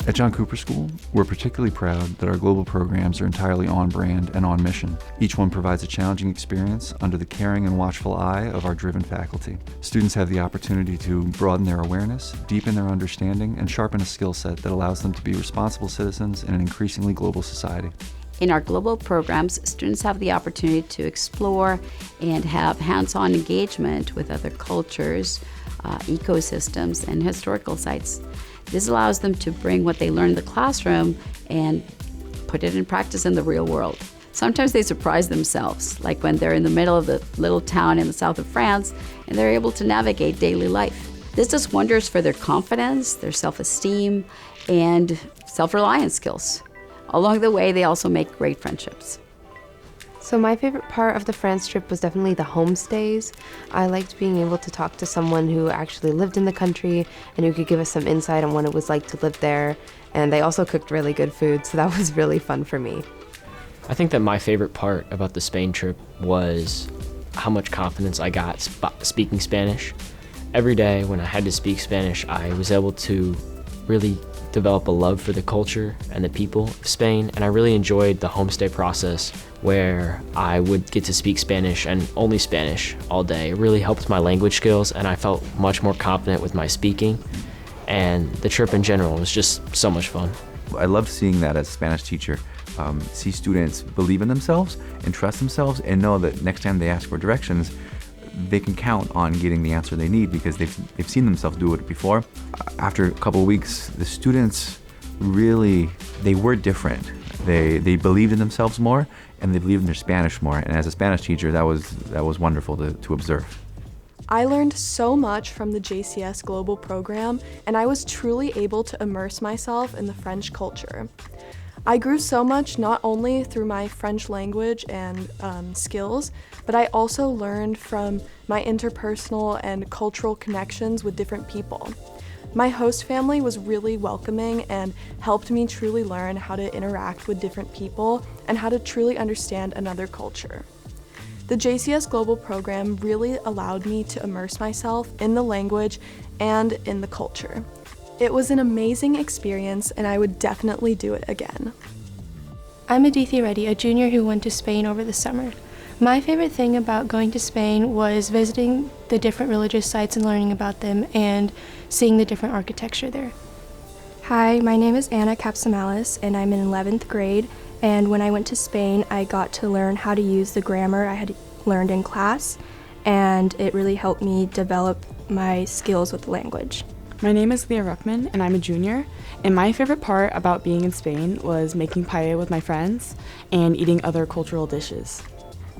At John Cooper School, we're particularly proud that our global programs are entirely on brand and on mission. Each one provides a challenging experience under the caring and watchful eye of our driven faculty. Students have the opportunity to broaden their awareness, deepen their understanding, and sharpen a skill set that allows them to be responsible citizens in an increasingly global society. In our global programs, students have the opportunity to explore and have hands-on engagement with other cultures, ecosystems, and historical sites. This allows them to bring what they learn in the classroom and put it in practice in the real world. Sometimes they surprise themselves, like when they're in the middle of the little town in the south of France and they're able to navigate daily life. This does wonders for their confidence, their self-esteem, and self-reliance skills. Along the way, they also make great friendships. So my favorite part of the France trip was definitely the homestays. I liked being able to talk to someone who actually lived in the country and who could give us some insight on what it was like to live there. And they also cooked really good food, so that was really fun for me. I think that my favorite part about the Spain trip was how much confidence I got speaking Spanish. Every day when I had to speak Spanish, I was able to really develop a love for the culture and the people of Spain, and I really enjoyed the homestay process where I would get to speak Spanish and only Spanish all day. It really helped my language skills, and I felt much more confident with my speaking, and the trip in general was just so much fun. I love seeing that as a Spanish teacher, see students believe in themselves and trust themselves and know that next time they ask for directions, they can count on getting the answer they need because they've seen themselves do it before. After a couple of weeks, the students really, they were different. They believed in themselves more and they believed in their Spanish more. And as a Spanish teacher, that was wonderful to observe. I learned so much from the JCS Global program, and I was truly able to immerse myself in the French culture. I grew so much not only through my French language and skills, but I also learned from my interpersonal and cultural connections with different people. My host family was really welcoming and helped me truly learn how to interact with different people and how to truly understand another culture. The JCS Global program really allowed me to immerse myself in the language and in the culture. It was an amazing experience, and I would definitely do it again. I'm Aditi Reddy, a junior who went to Spain over the summer. My favorite thing about going to Spain was visiting the different religious sites and learning about them and seeing the different architecture there. Hi, my name is Anna Capsamalis, and I'm in 11th grade. And when I went to Spain, I got to learn how to use the grammar I had learned in class, and it really helped me develop my skills with the language. My name is Leah Ruckman, and I'm a junior, and my favorite part about being in Spain was making paella with my friends and eating other cultural dishes.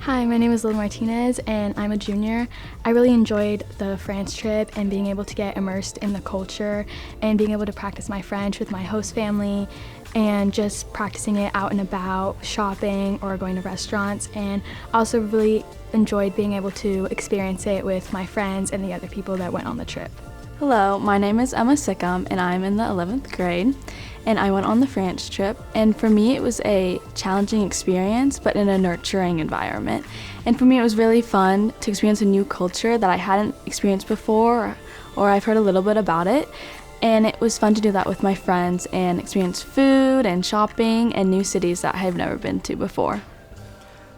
Hi, my name is Lil Martinez, and I'm a junior. I really enjoyed the France trip and being able to get immersed in the culture and being able to practice my French with my host family and just practicing it out and about, shopping or going to restaurants, and also really enjoyed being able to experience it with my friends and the other people that went on the trip. Hello, my name is Emma Sickham, and I'm in the 11th grade, and I went on the France trip, and for me it was a challenging experience, but in a nurturing environment. And for me it was really fun to experience a new culture that I hadn't experienced before, or I've heard a little bit about it, and it was fun to do that with my friends and experience food and shopping and new cities that I've never been to before.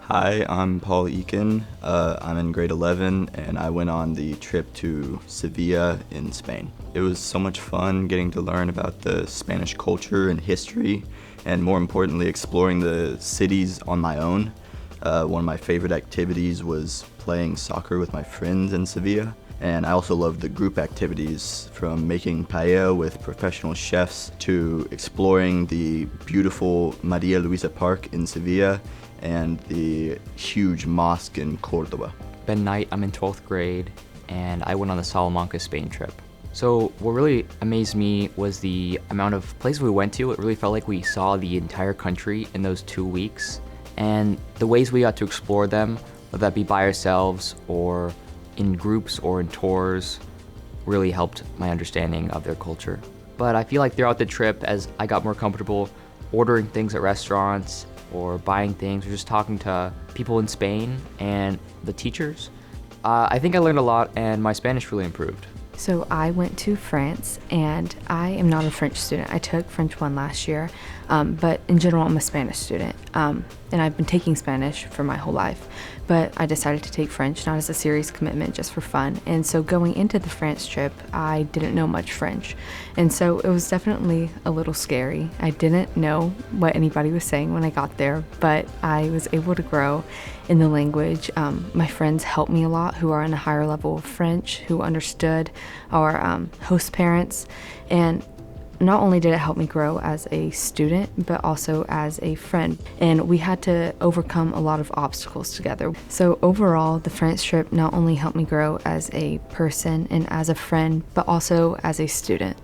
Hi, I'm Paul Eakin. I'm in grade 11, and I went on the trip to Sevilla in Spain. It was so much fun getting to learn about the Spanish culture and history, and more importantly, exploring the cities on my own. One of my favorite activities was playing soccer with my friends in Sevilla, and I also loved the group activities, from making paella with professional chefs to exploring the beautiful Maria Luisa Park in Sevilla and the huge mosque in Cordoba. Ben Knight, I'm in 12th grade, and I went on the Salamanca, Spain trip. So what really amazed me was the amount of places we went to. It really felt like we saw the entire country in those 2 weeks, and the ways we got to explore them, whether that be by ourselves or in groups or in tours, really helped my understanding of their culture. But I feel like throughout the trip, as I got more comfortable ordering things at restaurants or buying things or just talking to people in Spain and the teachers, I think I learned a lot and my Spanish really improved. So I went to France, and I am not a French student. I took French 1 last year, but in general, I'm a Spanish student. And I've been taking Spanish for my whole life, but I decided to take French, not as a serious commitment, just for fun. And so going into the France trip, I didn't know much French. And so it was definitely a little scary. I didn't know what anybody was saying when I got there, but I was able to grow in the language. My friends helped me a lot who are in a higher level of French, who understood our host parents. And not only did it help me grow as a student, but also as a friend. And we had to overcome a lot of obstacles together. So overall, the France trip not only helped me grow as a person and as a friend, but also as a student.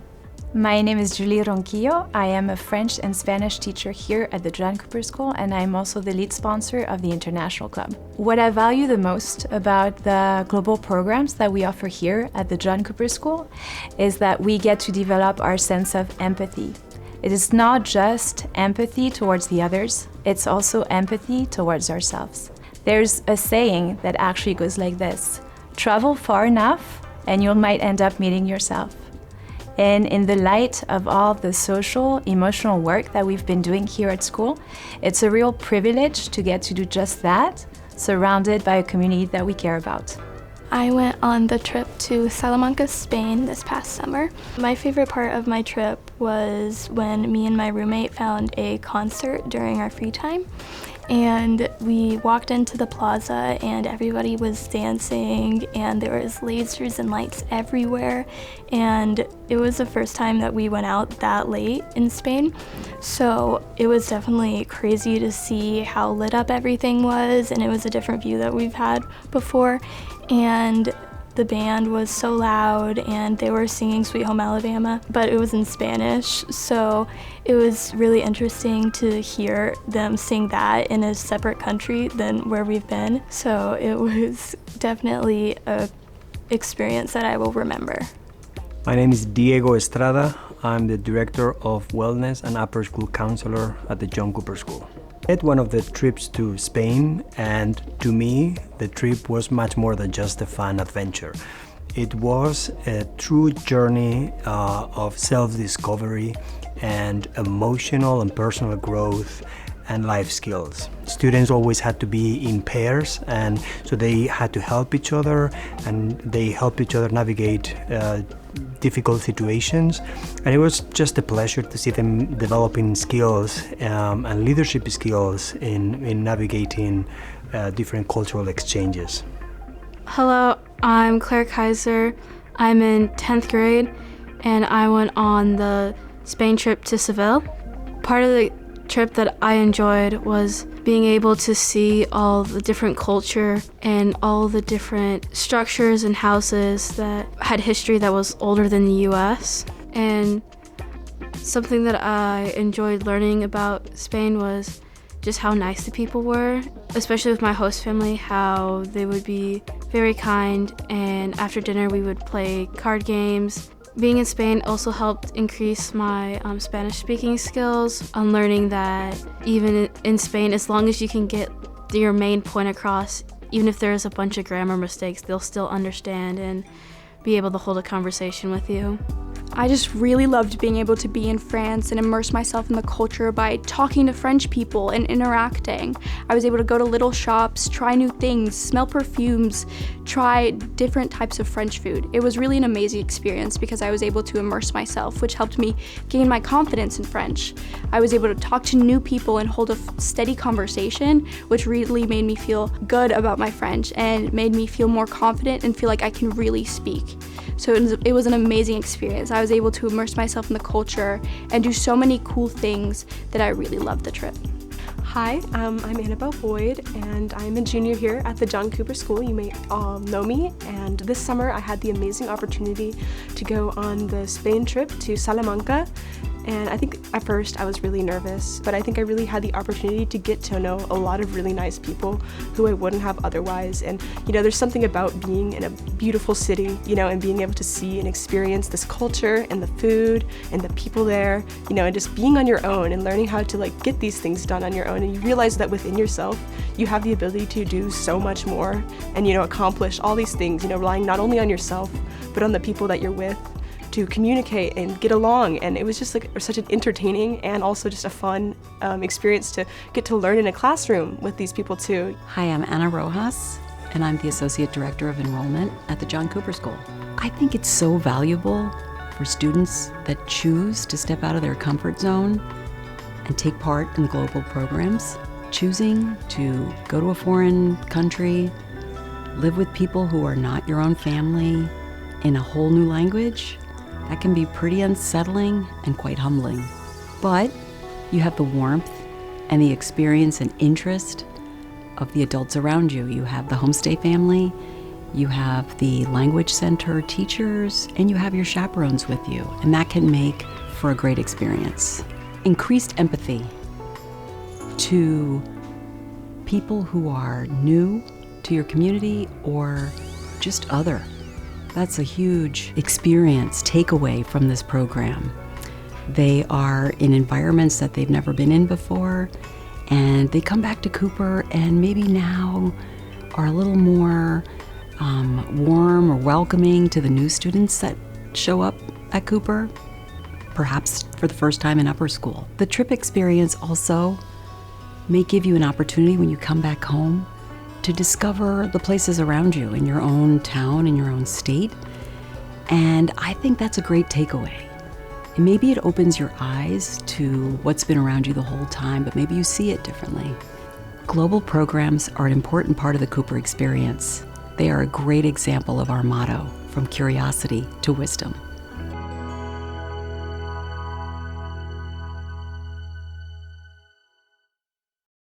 My name is Julie Ronquillo. I am a French and Spanish teacher here at the John Cooper School, and I'm also the lead sponsor of the International Club. What I value the most about the global programs that we offer here at the John Cooper School is that we get to develop our sense of empathy. It is not just empathy towards the others, it's also empathy towards ourselves. There's a saying that actually goes like this: travel far enough and you might end up meeting yourself. And in the light of all the social, emotional work that we've been doing here at school, it's a real privilege to get to do just that, surrounded by a community that we care about. I went on the trip to Salamanca, Spain this past summer. My favorite part of my trip was when me and my roommate found a concert during our free time. And we walked into the plaza and everybody was dancing and there was lasers and lights everywhere. And it was the first time that we went out that late in Spain. So it was definitely crazy to see how lit up everything was, and it was a different view that we've had before. And the band was so loud and they were singing Sweet Home Alabama, but it was in Spanish. So it was really interesting to hear them sing that in a separate country than where we've been. So it was definitely an experience that I will remember. My name is Diego Estrada. I'm the Director of Wellness and Upper School Counselor at the John Cooper School. I had one of the trips to Spain, and to me, the trip was much more than just a fun adventure. It was a true journey of self-discovery and emotional and personal growth and life skills. Students always had to be in pairs, and so they had to help each other, and they helped each other navigate difficult situations. And it was just a pleasure to see them developing skills and leadership skills in navigating different cultural exchanges. Hello, I'm Claire Kaiser. I'm in 10th grade, and I went on the Spain trip to Seville. Part of the trip that I enjoyed was being able to see all the different culture and all the different structures and houses that had history that was older than the US. And something that I enjoyed learning about Spain was just how nice the people were, especially with my host family, how they would be very kind, and after dinner we would play card games. Being in Spain also helped increase my Spanish speaking skills. I'm learning that even in Spain, as long as you can get your main point across, even if there's a bunch of grammar mistakes, they'll still understand and be able to hold a conversation with you. I just really loved being able to be in France and immerse myself in the culture by talking to French people and interacting. I was able to go to little shops, try new things, smell perfumes, try different types of French food. It was really an amazing experience because I was able to immerse myself, which helped me gain my confidence in French. I was able to talk to new people and hold a steady conversation, which really made me feel good about my French and made me feel more confident and feel like I can really speak. So it was an amazing experience. I was able to immerse myself in the culture and do so many cool things that I really loved the trip. Hi, I'm Annabelle Boyd, and I'm a junior here at the John Cooper School. You may all know me, and this summer I had the amazing opportunity to go on the Spain trip to Salamanca, And I think at first I was really nervous, but I think I really had the opportunity to get to know a lot of really nice people who I wouldn't have otherwise. And, there's something about being in a beautiful city, and being able to see and experience this culture and the food and the people there, and just being on your own and learning how to get these things done on your own. And you realize that within yourself, you have the ability to do so much more and, accomplish all these things, relying not only on yourself, but on the people that you're with, to communicate and get along. And it was just such an entertaining and also just a fun experience to get to learn in a classroom with these people too. Hi, I'm Anna Rojas, and I'm the Associate Director of Enrollment at the John Cooper School. I think it's so valuable for students that choose to step out of their comfort zone and take part in the global programs. Choosing to go to a foreign country, live with people who are not your own family in a whole new language, that can be pretty unsettling and quite humbling. But you have the warmth and the experience and interest of the adults around you. You have the homestay family, you have the language center teachers, and you have your chaperones with you. And that can make for a great experience. Increased empathy to people who are new to your community or just other. That's a huge experience, takeaway from this program. They are in environments that they've never been in before, and they come back to Cooper and maybe now are a little more warm or welcoming to the new students that show up at Cooper, perhaps for the first time in upper school. The trip experience also may give you an opportunity when you come back home to discover the places around you in your own town, in your own state. And I think that's a great takeaway. And maybe it opens your eyes to what's been around you the whole time, but maybe you see it differently. Global programs are an important part of the Cooper experience. They are a great example of our motto, from curiosity to wisdom.